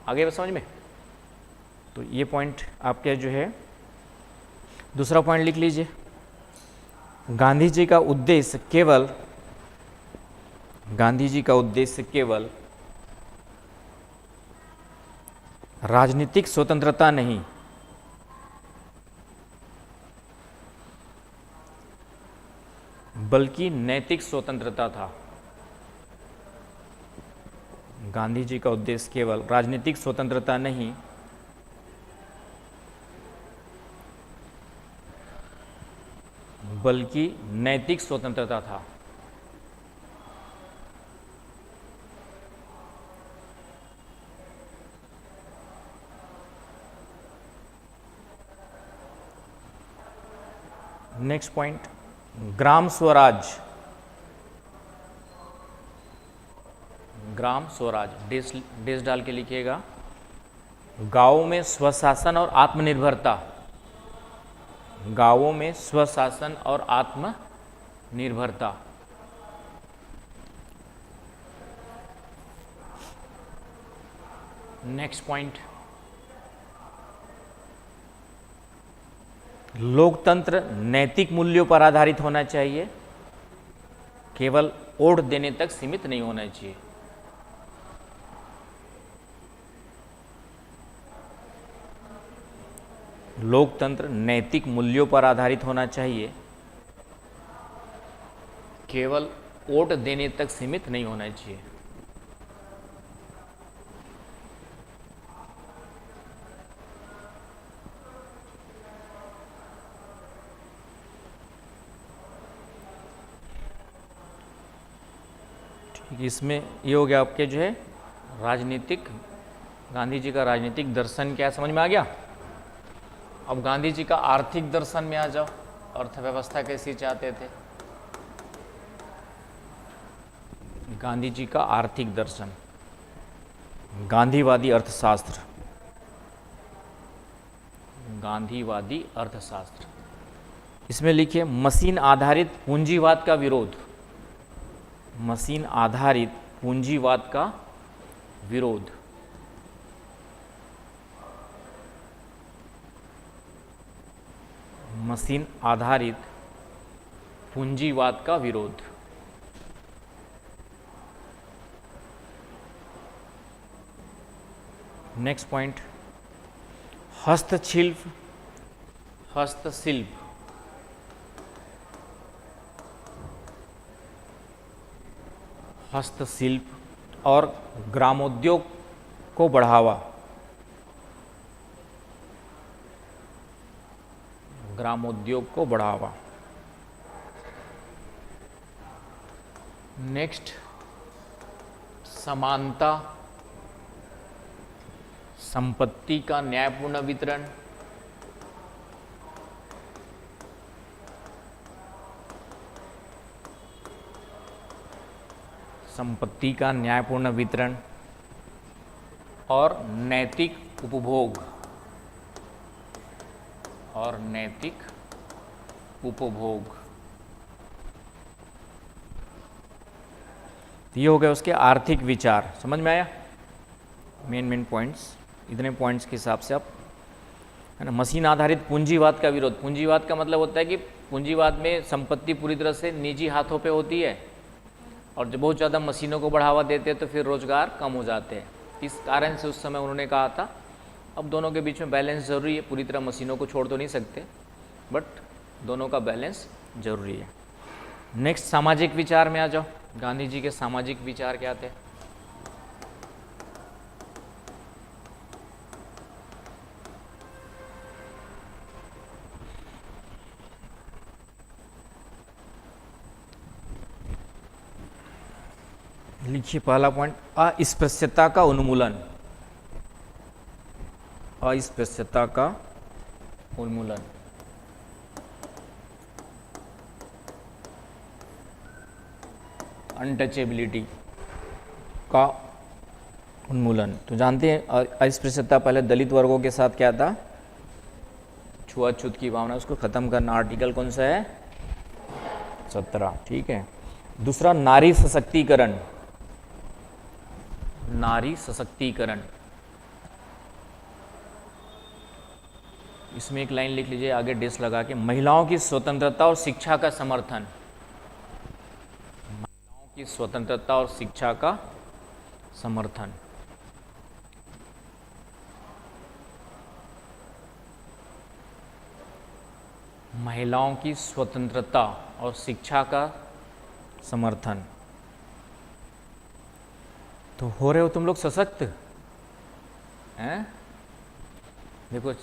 आगे समझ में? तो ये पॉइंट आपके जो है, दूसरा पॉइंट लिख लीजिए। गांधी जी का उद्देश्य केवल राजनीतिक स्वतंत्रता नहीं, बल्कि नैतिक स्वतंत्रता था। गांधी जी का उद्देश्य केवल राजनीतिक स्वतंत्रता नहीं, बल्कि नैतिक स्वतंत्रता था। Next point, Gram Swaraj. Gram Swaraj dash डाल के लिखिएगा। गांवों में स्वशासन और आत्मनिर्भरता, गांवों में स्वशासन और आत्मनिर्भरता। नेक्स्ट पॉइंट, लोकतंत्र नैतिक मूल्यों पर आधारित होना चाहिए, केवल वोट देने तक सीमित नहीं होना चाहिए। लोकतंत्र नैतिक मूल्यों पर आधारित होना चाहिए, केवल वोट देने तक सीमित नहीं होना चाहिए। ठीक, इसमें ये हो गया आपके जो है राजनीतिक, गांधी जी का राजनीतिक दर्शन क्या समझ में आ गया। अब गांधी जी का आर्थिक दर्शन में आ जाओ। अर्थव्यवस्था कैसी चाहते थे? गांधी जी का आर्थिक दर्शन, गांधीवादी अर्थशास्त्र। गांधीवादी अर्थशास्त्र, इसमें लिखिए मशीन आधारित पूंजीवाद का विरोध। मशीन आधारित पूंजीवाद का विरोध। मशीन आधारित पूंजीवाद का विरोध। नेक्स्ट पॉइंट, हस्तशिल्प और ग्रामोद्योग को बढ़ावा। ग्रामोद्योग को बढ़ावा। नेक्स्ट, समानता, संपत्ति का न्यायपूर्ण वितरण। संपत्ति का न्यायपूर्ण वितरण और नैतिक उपभोग। और नैतिक उपभोग। ये हो गए उसके आर्थिक विचार। समझ में आया? मेन पॉइंट्स, इतने पॉइंट्स के हिसाब से आप, है ना। मशीन आधारित पूंजीवाद का विरोध। पूंजीवाद का मतलब होता है कि पूंजीवाद में संपत्ति पूरी तरह से निजी हाथों पे होती है और जब बहुत ज़्यादा मशीनों को बढ़ावा देते हैं तो फिर रोजगार कम हो जाते हैं। इस कारण से उस समय उन्होंने कहा था अब दोनों के बीच में बैलेंस ज़रूरी है। पूरी तरह मशीनों को छोड़ तो नहीं सकते, बट दोनों का बैलेंस ज़रूरी है। नेक्स्ट, सामाजिक विचार में आ जाओ। गांधी जी के सामाजिक विचार क्या थे? लिखिए पहला पॉइंट, अस्पृश्यता का उन्मूलन। अस्पृश्यता का उन्मूलन। अनटचेबिलिटी का उन्मूलन। तो जानते हैं अस्पृश्यता पहले दलित वर्गों के साथ क्या था, छुआछूत की भावना उसको खत्म करना। आर्टिकल कौन सा है? 17। ठीक है। दूसरा नारी सशक्तिकरण। नारी सशक्तिकरण, इसमें एक लाइन लिख लीजिए आगे डेस लगा के, महिलाओं की स्वतंत्रता और शिक्षा का समर्थन। महिलाओं की स्वतंत्रता और शिक्षा का समर्थन। महिलाओं की स्वतंत्रता और शिक्षा का समर्थन। तो हो रहे हो तुम लोग सशक्त हैं? देखो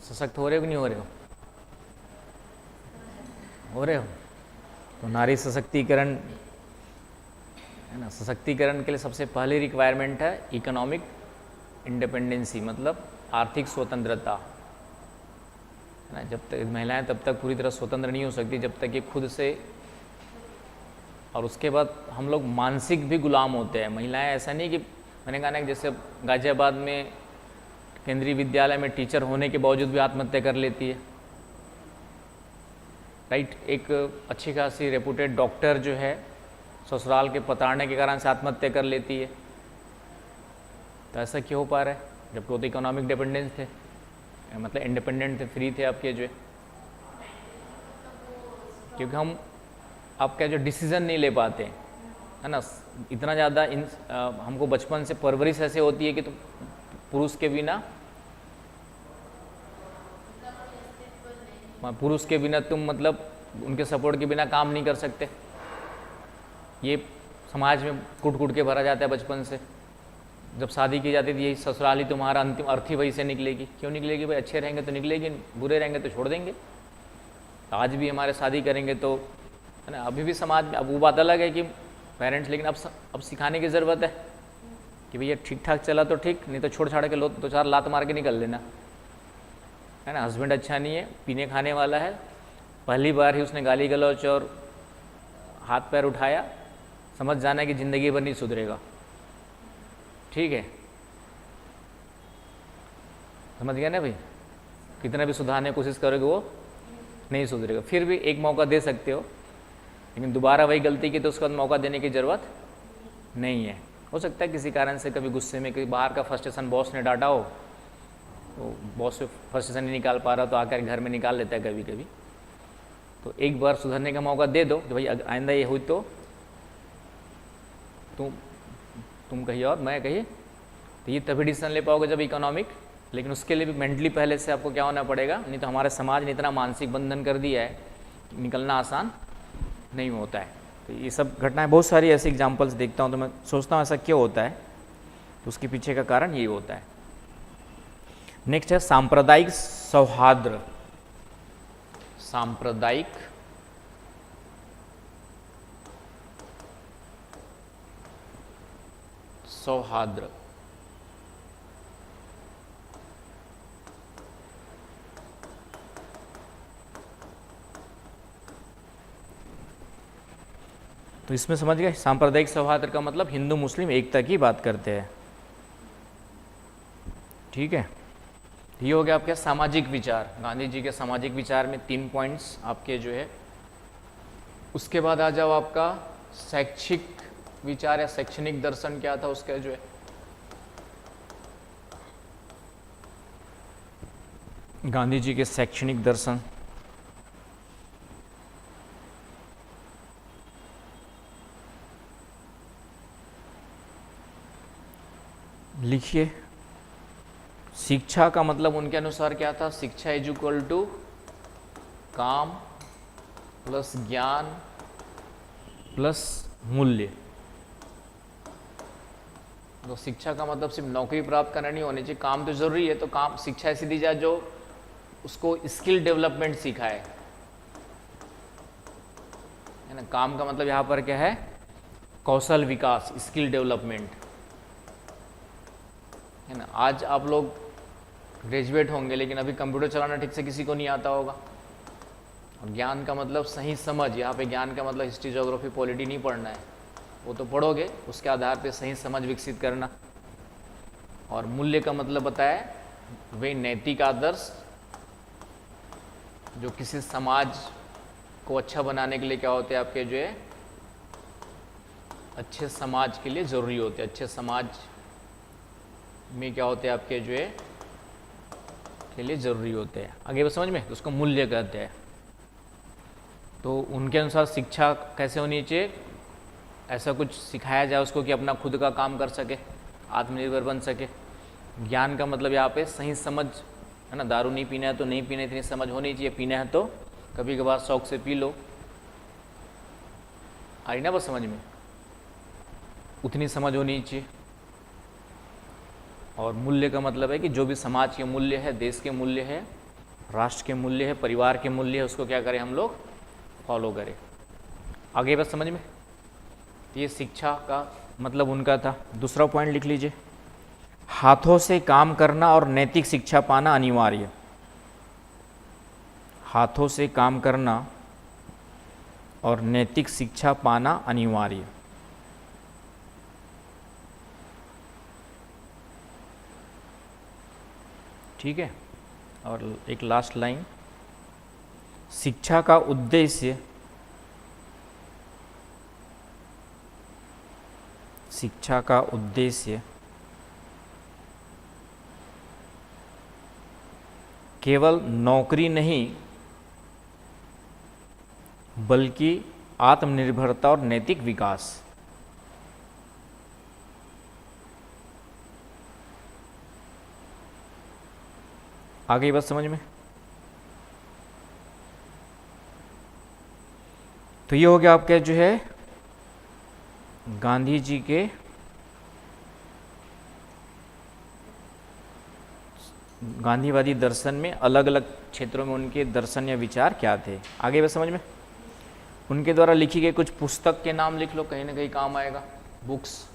सशक्त हो रहे हो कि नहीं हो रहे हो? हो रहे हो। तो नारी सशक्तिकरण है ना, सशक्तिकरण के लिए सबसे पहली रिक्वायरमेंट है इकोनॉमिक इंडिपेंडेंसी, मतलब आर्थिक स्वतंत्रता है ना। जब तक महिलाएं तब तक पूरी तरह स्वतंत्र नहीं हो सकती जब तक ये खुद से, और उसके बाद हम लोग मानसिक भी गुलाम होते हैं। महिलाएं ऐसा नहीं कि मैंने कहा ना कि जैसे गाजियाबाद में केंद्रीय विद्यालय में टीचर होने के बावजूद भी आत्महत्या कर लेती है, राइट। एक अच्छी खासी रेपुटेड डॉक्टर जो है ससुराल के प्रताड़ने के कारण से आत्महत्या कर लेती है। तो ऐसा क्यों हो पा रहा है? जबकि वो तो इकोनॉमिक डिपेंडेंस थे, मतलब इंडिपेंडेंट थे, फ्री थे आपके जो है। क्योंकि हम आपका जो डिसीजन नहीं ले पाते है ना, इतना ज़्यादा हमको बचपन से परवरिश ऐसे होती है कि तो पुरुष के बिना तुम मतलब उनके सपोर्ट के बिना काम नहीं कर सकते। ये समाज में कूट कूट के भरा जाता है बचपन से। जब शादी की जाती थी यही ससुराल ही तुम्हारा अंतिम अर्थी वही से निकलेगी। क्यों निकलेगी भाई? अच्छे रहेंगे तो निकलेगी, बुरे रहेंगे तो छोड़ देंगे। आज भी हमारे शादी करेंगे तो है ना, अभी भी समाज में अब वो बात अलग है कि पेरेंट्स, लेकिन अब सिखाने की ज़रूरत है कि भैया ठीक ठाक चला तो ठीक, नहीं तो छोड़ छाड़ के लो, 2-4 लात मार के निकल लेना है ना। हस्बैंड अच्छा नहीं है, पीने खाने वाला है, पहली बार ही उसने गाली गलौच और हाथ पैर उठाया, समझ जाना कि ज़िंदगी भर नहीं सुधरेगा। ठीक है, समझ गया ना भाई? कितना भी सुधारने की कोशिश करोगे वो नहीं सुधरेगा। फिर भी एक मौका दे सकते हो, लेकिन दोबारा वही गलती की तो उसके बाद मौका देने की ज़रूरत नहीं है। हो सकता है किसी कारण से कभी गुस्से में, कभी बाहर का फ्रस्ट्रेशन बॉस ने डांटा हो, तो बॉस से फ्रस्ट्रेशन नहीं निकाल पा रहा तो आकर घर में निकाल लेता है कभी कभी। तो एक बार सुधरने का मौका दे दो कि भाई आइंदा ये हुई तो तुम कहिए और मैं कहिए, तो ये तभी डिसीजन ले पाओगे जब इकोनॉमिक, लेकिन उसके लिए भी मेंटली पहले से आपको क्या होना पड़ेगा। नहीं तो हमारे समाज ने इतना मानसिक बंधन कर दिया है कि निकलना आसान नहीं होता है। तो ये सब घटनाएं, बहुत सारी ऐसी एग्जांपल्स देखता हूँ तो मैं सोचता हूँ ऐसा क्यों होता है, तो उसके पीछे का कारण यही होता है। नेक्स्ट है सांप्रदायिक सौहार्द। सांप्रदायिक सौहार्द। तो इसमें समझ गए, सांप्रदायिक सौहार्द का मतलब हिंदू मुस्लिम एकता की बात करते हैं। ठीक है, ये हो गया आपके सामाजिक विचार। गांधी जी के सामाजिक विचार में 3 पॉइंट्स आपके जो है। उसके बाद आ जाओ आपका शैक्षिक विचार या शैक्षणिक दर्शन क्या था उसका जो है। गांधी जी के शैक्षणिक दर्शन लिखिए। शिक्षा का मतलब उनके अनुसार क्या था? शिक्षा इज इक्वल टू काम प्लस ज्ञान प्लस मूल्य। तो शिक्षा का मतलब सिर्फ नौकरी प्राप्त करना नहीं होनी चाहिए, काम तो जरूरी है। तो काम, शिक्षा ऐसी दी जाए जो उसको स्किल डेवलपमेंट सिखाए, है ना। काम का मतलब यहाँ पर क्या है? कौशल विकास, स्किल डेवलपमेंट, है ना। आज आप लोग ग्रेजुएट होंगे लेकिन अभी कंप्यूटर चलाना ठीक से किसी को नहीं आता होगा। और ज्ञान का मतलब सही समझ, यहाँ पे ज्ञान का मतलब हिस्ट्री ज्योग्राफी पॉलिटी नहीं पढ़ना है, वो तो पढ़ोगे, उसके आधार पे सही समझ विकसित करना। और मूल्य का मतलब बताया वही नैतिक आदर्श जो किसी समाज को अच्छा बनाने के लिए क्या होते हैं आपके, जो है अच्छे समाज के लिए ज़रूरी होते हैं। अच्छे समाज में क्या होते हैं आपके, जो है के लिए ज़रूरी होते हैं। आगे बस समझ में, तो उसको मूल्य कहते हैं। तो उनके अनुसार शिक्षा कैसे होनी चाहिए, ऐसा कुछ सिखाया जाए उसको कि अपना खुद का काम कर सके, आत्मनिर्भर बन सके। ज्ञान का मतलब यहाँ पे सही समझ है ना, दारू नहीं पीना है तो नहीं पीना, इतनी समझ होनी चाहिए। पीना है तो कभी कभार शौक से पी लो, आई ना बस समझ में, उतनी समझ होनी चाहिए। और मूल्य का मतलब है कि जो भी समाज के मूल्य है, देश के मूल्य है, राष्ट्र के मूल्य है, परिवार के मूल्य है, उसको क्या करें हम लोग, फॉलो करें। आगे बस समझ में, तो ये शिक्षा का मतलब उनका था। दूसरा पॉइंट लिख लीजिए, हाथों से काम करना और नैतिक शिक्षा पाना अनिवार्य। हाथों से काम करना और नैतिक शिक्षा पाना अनिवार्य। ठीक है। और एक लास्ट लाइन, शिक्षा का उद्देश्य, शिक्षा का उद्देश्य केवल नौकरी नहीं बल्कि आत्मनिर्भरता और नैतिक विकास। आगे बात समझ में, तो ये हो गया आपके जो है गांधी जी के गांधीवादी दर्शन में अलग अलग क्षेत्रों में उनके दर्शन या विचार क्या थे। आगे बात समझ में, उनके द्वारा लिखी गई कुछ पुस्तक के नाम लिख लो, कहीं ना कहीं काम आएगा। बुक्स,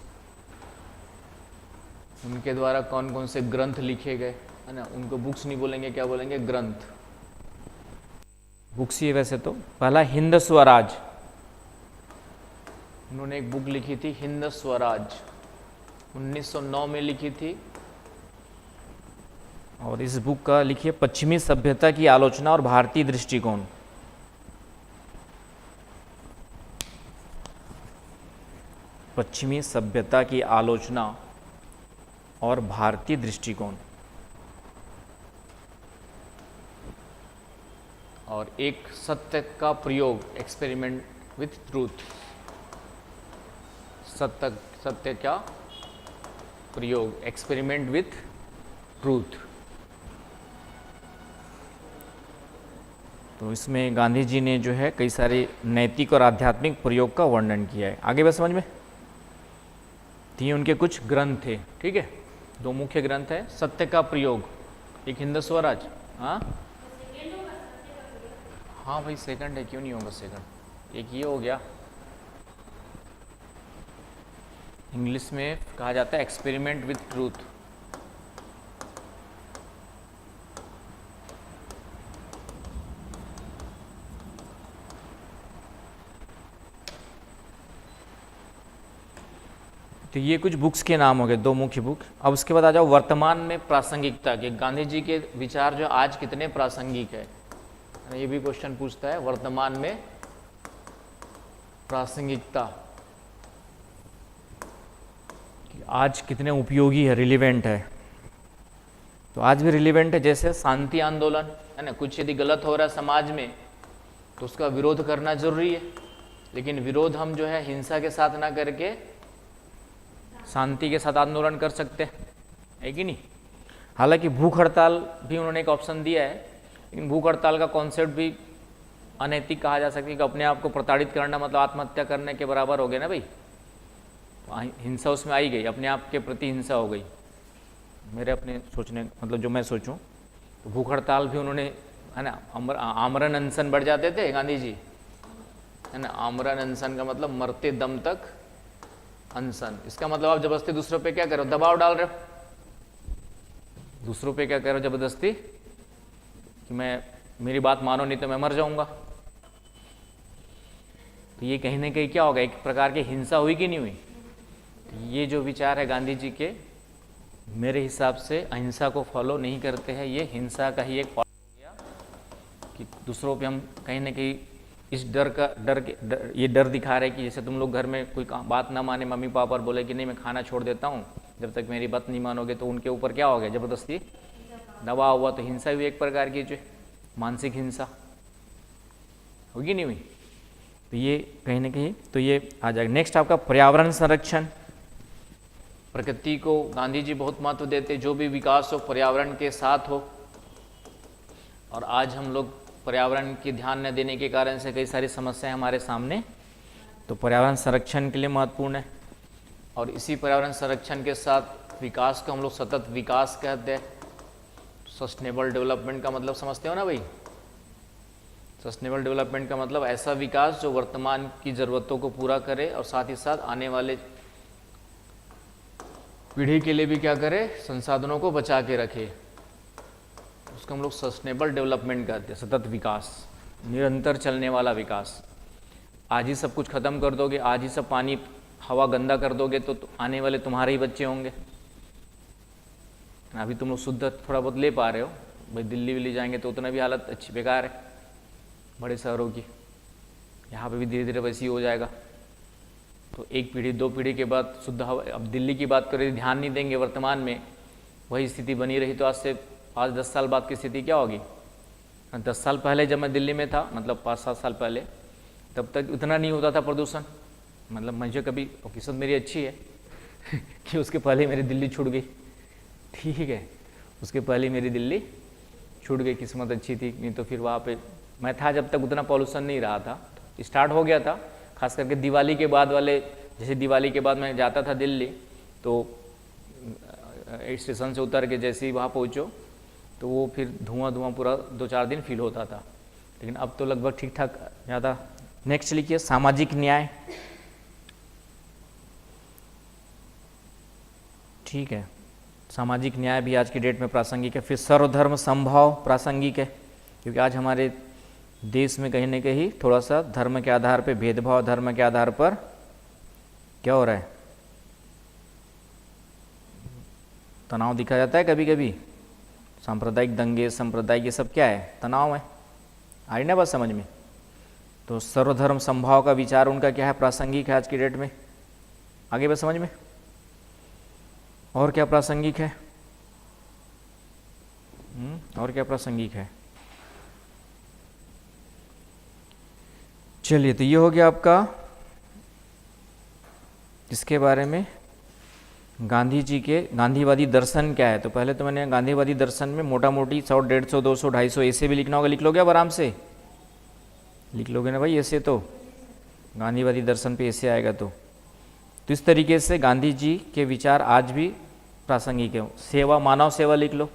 उनके द्वारा कौन कौन से ग्रंथ लिखे गए, है ना, उनको बुक्स नहीं बोलेंगे, क्या बोलेंगे, ग्रंथ। बुक्स ही है वैसे तो। पहला हिंद स्वराज, उन्होंने एक बुक लिखी थी हिंद स्वराज, 1909 में लिखी थी। और इस बुक का लिखिए पश्चिमी सभ्यता की आलोचना और भारतीय दृष्टिकोण। पश्चिमी सभ्यता की आलोचना और भारतीय दृष्टिकोण। और एक सत्य का प्रयोग, एक्सपेरिमेंट विथ ट्रूथ। सत्य का प्रयोग, एक्सपेरिमेंट विथ ट्रूथ। तो इसमें गांधी जी ने जो है कई सारे नैतिक और आध्यात्मिक प्रयोग का वर्णन किया है। आगे बस समझ में, तो ये उनके कुछ ग्रंथ थे। ठीक है, दो मुख्य ग्रंथ है, सत्य का प्रयोग, एक हिंद स्वराज। हाँ हाँ भाई सेकंड है, क्यों नहीं होगा सेकंड, एक ये हो गया। इंग्लिश में कहा जाता है एक्सपेरिमेंट विथ ट्रूथ। तो ये कुछ बुक्स के नाम हो गए, दो मुख्य बुक। अब उसके बाद आ जाओ वर्तमान में प्रासंगिकता के, गांधी जी के विचार जो आज कितने प्रासंगिक है, ये भी क्वेश्चन पूछता है। वर्तमान में प्रासंगिकता, आज कितने उपयोगी है, रिलीवेंट है। तो आज भी रिलीवेंट है, जैसे शांति आंदोलन है ना, कुछ यदि गलत हो रहा है समाज में तो उसका विरोध करना जरूरी है, लेकिन विरोध हम जो है हिंसा के साथ ना करके शांति के साथ आंदोलन कर सकते हैं कि नहीं। हालांकि भूख हड़ताल भी उन्होंने एक ऑप्शन दिया है, लेकिन भूख हड़ताल का कॉन्सेप्ट भी अनैतिक कहा जा सकता है कि अपने आप को प्रताड़ित करना मतलब आत्महत्या करने के बराबर हो गया ना भाई। हिंसा उसमें आई गई, अपने आप के प्रति हिंसा हो गई, मेरे अपने सोचने मतलब जो मैं सोचूं। तो भूख हड़ताल भी उन्होंने, है ना, आमरण अनशन बढ़ जाते थे गांधी जी, है ना। आमरण अनशन का मतलब मरते दम तक अनशन। इसका मतलब आप जबरदस्ती दूसरों पे क्या करो, दबाव डाल रहे हो, दूसरों पे क्या करो जबरदस्ती कि मेरी बात मानो नहीं तो मैं मर जाऊंगा। तो ये कहीं ना कहीं क्या होगा, एक प्रकार की हिंसा हुई कि नहीं हुई। तो ये जो विचार है गांधी जी के, मेरे हिसाब से अहिंसा को फॉलो नहीं करते हैं, ये हिंसा का ही एक पार्ट हो गया। कि दूसरों पे हम कहीं ना कहीं इस ये डर दिखा रहे कि जैसे तुम लोग घर में कोई बात ना माने, मम्मी पापा और बोले कि नहीं मैं खाना छोड़ देता हूँ जब तक मेरी बात नहीं मानोगे, तो उनके ऊपर क्या हो गया, ज़बरदस्ती दबाव हुआ, तो हिंसा भी एक प्रकार की जो मानसिक हिंसा होगी नहीं हुई। तो ये कहीं ना कहीं तो ये आ जाएगा। नेक्स्ट आपका पर्यावरण संरक्षण। प्रकृति को गांधी जी बहुत महत्व देते, जो भी विकास हो पर्यावरण के साथ हो, और आज हम लोग पर्यावरण की ध्यान न देने के कारण से कई सारी समस्याएं हमारे सामने, तो पर्यावरण संरक्षण के लिए महत्वपूर्ण है। और इसी पर्यावरण संरक्षण के साथ विकास को हम लोग सतत विकास कहते हैं। सस्टेनेबल डेवलपमेंट का मतलब समझते हो ना भाई? सस्टेनेबल डेवलपमेंट का मतलब ऐसा विकास जो वर्तमान की ज़रूरतों को पूरा करे और साथ ही साथ आने वाले पीढ़ी के लिए भी क्या करे, संसाधनों को बचा के रखे। उसको हम लोग सस्टेनेबल डेवलपमेंट कहते हैं, सतत विकास, निरंतर चलने वाला विकास। आज ही सब कुछ खत्म कर दोगे, आज ही सब पानी हवा गंदा कर दोगे, तो आने वाले तुम्हारे ही बच्चे होंगे। अभी तुम लोग शुद्ध थोड़ा बहुत ले पा रहे हो, भाई दिल्ली विल्ली जाएंगे तो उतना भी हालत अच्छी बेकार है बड़े शहरों की। यहाँ पे भी धीरे धीरे वैसे ही हो जाएगा। तो एक पीढ़ी 2 पीढ़ी के बाद शुद्ध हवा, अब दिल्ली की बात करें, ध्यान नहीं देंगे वर्तमान में, वही स्थिति बनी रही तो आज से 5-10 साल बाद की स्थिति क्या होगी। 10 साल पहले जब मैं दिल्ली में था, मतलब 5-7 साल पहले, तब तक उतना नहीं होता था प्रदूषण। मतलब मुझे कभी किस्मत मेरी अच्छी है कि उसके पहले मेरी दिल्ली छूट गई, ठीक है, उसके पहले मेरी दिल्ली छूट गई, किस्मत अच्छी थी। नहीं तो फिर वहाँ पे मैं था जब तक उतना पॉल्यूशन नहीं रहा था। स्टार्ट हो गया था खास करके दिवाली के बाद वाले, जैसे दिवाली के बाद मैं जाता था दिल्ली, तो स्टेशन से उतर के जैसे ही वहाँ पहुँचो तो वो फिर धुआं पूरा 2-4 दिन फील होता था, लेकिन अब तो लगभग ठीक ठाक ज़्यादा। नेक्स्ट लिखिए सामाजिक न्याय। ठीक है, सामाजिक न्याय भी आज की डेट में प्रासंगिक है। फिर सर्वधर्म समभाव प्रासंगिक है, क्योंकि आज हमारे देश में कहीं न कहीं थोड़ा सा धर्म के आधार पर भेदभाव, धर्म के आधार पर क्या हो रहा है, तनाव दिखा जाता है कभी कभी। सांप्रदायिक दंगे, सांप्रदायिक, ये सब क्या है, तनाव है। आई ना बात समझ में? तो सर्वधर्म समभाव का विचार उनका क्या है, प्रासंगिक है आज की डेट में। आगे बात समझ में? और क्या प्रासंगिक है? और क्या प्रासंगिक है? चलिए, तो ये हो गया आपका इसके बारे में गांधी जी के गांधीवादी दर्शन क्या है। तो पहले तो मैंने गांधीवादी दर्शन में मोटा मोटी 100, 150, 200, 250 ऐसे भी लिखना होगा। लिख लोगे अब आराम से? लिख लोगे ना भाई ऐसे? तो गांधीवादी दर्शन पे ऐसे आएगा। तो इस तरीके से गांधी जी के विचार आज भी प्रासंगिक है। सेवा, मानव सेवा लिख लो।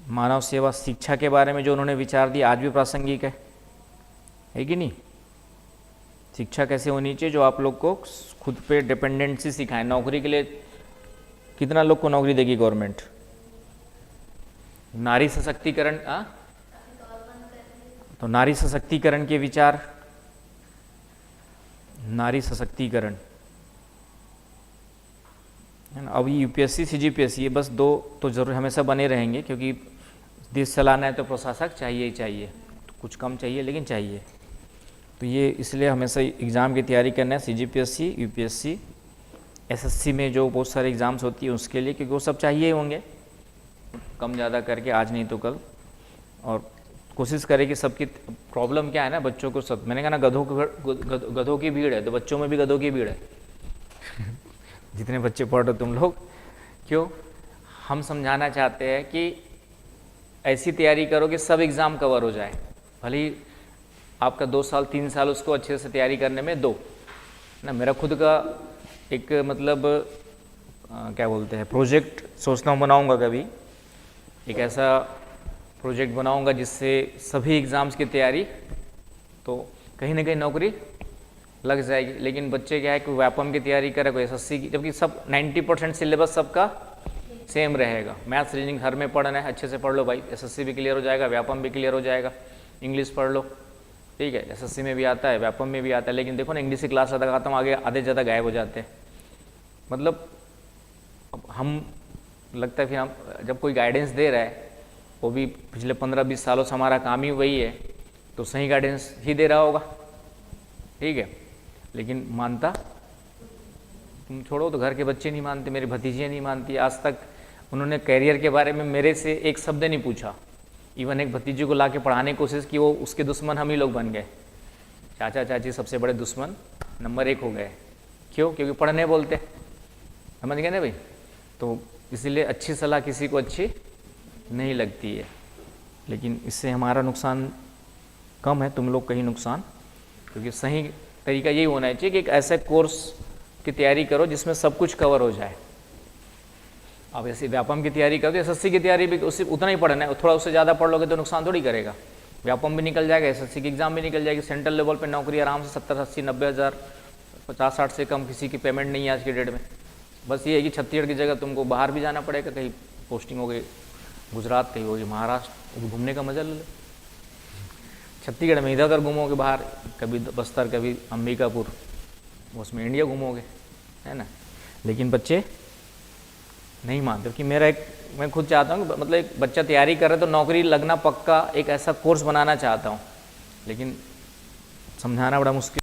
मानव सेवा, शिक्षा के बारे में जो उन्होंने विचार दिया आज भी प्रासंगिक है कि नहीं? शिक्षा कैसे होनी चाहिए, जो आप लोग को खुद पे डिपेंडेंसी सिखाए। नौकरी के लिए कितना लोग को नौकरी देगी गवर्नमेंट? नारी सशक्तिकरण, तो नारी सशक्तिकरण के विचार, नारी सशक्तिकरण है ना। अब यूपीएससी, सीजीपीएससी, ये बस 2 तो जरूर हमेशा बने रहेंगे, क्योंकि देश चलाना है तो प्रशासक चाहिए ही चाहिए। कुछ कम चाहिए लेकिन चाहिए। तो ये इसलिए हमेशा एग्ज़ाम की तैयारी करना है, सीजीपीएससी, यूपीएससी, एसएससी में जो बहुत सारे एग्ज़ाम्स होती है उसके लिए, क्योंकि वो सब चाहिए ही होंगे कम ज़्यादा करके, आज नहीं तो कल। और कोशिश करें कि सबकी प्रॉब्लम क्या है ना, बच्चों को सब, मैंने कहा ना गधों की भीड़ है, तो बच्चों में भी गधों की भीड़ है जितने बच्चे पढ़ रहे तुम लोग। क्यों? हम समझाना चाहते हैं कि ऐसी तैयारी करो कि सब एग्ज़ाम कवर हो जाए। भले ही आपका 2 साल 3 साल उसको अच्छे से तैयारी करने में दो ना। मेरा खुद का एक मतलब क्या बोलते हैं प्रोजेक्ट सोचता हूँ, बनाऊँगा कभी एक ऐसा प्रोजेक्ट बनाऊँगा जिससे सभी एग्ज़ाम्स की तैयारी तो कहीं ना कहीं नौकरी लग जाएगी। लेकिन बच्चे क्या है कि व्यापम की तैयारी करे, कोई एसएससी की, जबकि सब 90% सिलेबस सबका सेम रहेगा। मैथ्स रीजनिंग घर में पढ़ना है, अच्छे से पढ़ लो भाई, एसएससी भी क्लियर हो जाएगा, व्यापम भी क्लियर हो जाएगा। इंग्लिश पढ़ लो, ठीक है, एसएससी में भी आता है, व्यापम में भी आता है। लेकिन देखो ना, इंग्लिश की क्लास लगाता हूँ, आगे आधे ज़्यादा गायब हो जाते हैं। मतलब हम लगता है फिर हम जब कोई गाइडेंस दे रहा है वो भी पिछले 15-20 सालों से हमारा काम ही वही है, तो सही गाइडेंस ही दे रहा होगा, ठीक है। लेकिन मानता, तुम छोड़ो तो घर के बच्चे नहीं मानते, मेरी भतीजियाँ नहीं मानती, आज तक उन्होंने करियर के बारे में मेरे से एक शब्द नहीं पूछा। इवन एक भतीजी को ला के पढ़ाने की कोशिश की, वो उसके दुश्मन हम ही लोग बन गए। चाचा चाची सबसे बड़े दुश्मन नंबर 1 हो गए। क्यों? क्योंकि पढ़ने बोलते, समझ गए ना भाई। तो इसीलिए अच्छी सलाह किसी को अच्छी नहीं लगती है, लेकिन इससे हमारा नुकसान कम है, तुम लोग का ही नुकसान। क्योंकि सही तरीका यही होना चाहिए कि एक ऐसे कोर्स की तैयारी करो जिसमें सब कुछ कवर हो जाए। अब ऐसे व्यापम की तैयारी करो तो एसएससी की तैयारी भी उससे उतना ही पढ़ना है, थोड़ा उससे ज़्यादा पढ़ लोगे तो नुकसान थोड़ी करेगा। व्यापम भी निकल जाएगा, एसएससी की एग्ज़ाम भी निकल जाएगी, सेंट्रल लेवल पे नौकरी आराम से 70-80-90 हज़ार, 50-60 से कम किसी की पेमेंट नहीं है आज की डेट में। बस ये है कि छत्तीसगढ़ की जगह तुमको बाहर भी जाना पड़ेगा, कहीं पोस्टिंग हो गई गुजरात, कहीं होगी महाराष्ट्र, घूमने का मजा ले लो। छत्तीसगढ़ में इधर उधर घूमोगे बाहर, कभी बस्तर, कभी अंबिकापुर, उसमें इंडिया घूमोगे, है ना। लेकिन बच्चे नहीं मानते कि मैं खुद चाहता हूँ, मतलब एक बच्चा तैयारी कर रहा है तो नौकरी लगना पक्का, एक ऐसा कोर्स बनाना चाहता हूँ, लेकिन समझाना बड़ा मुश्किल।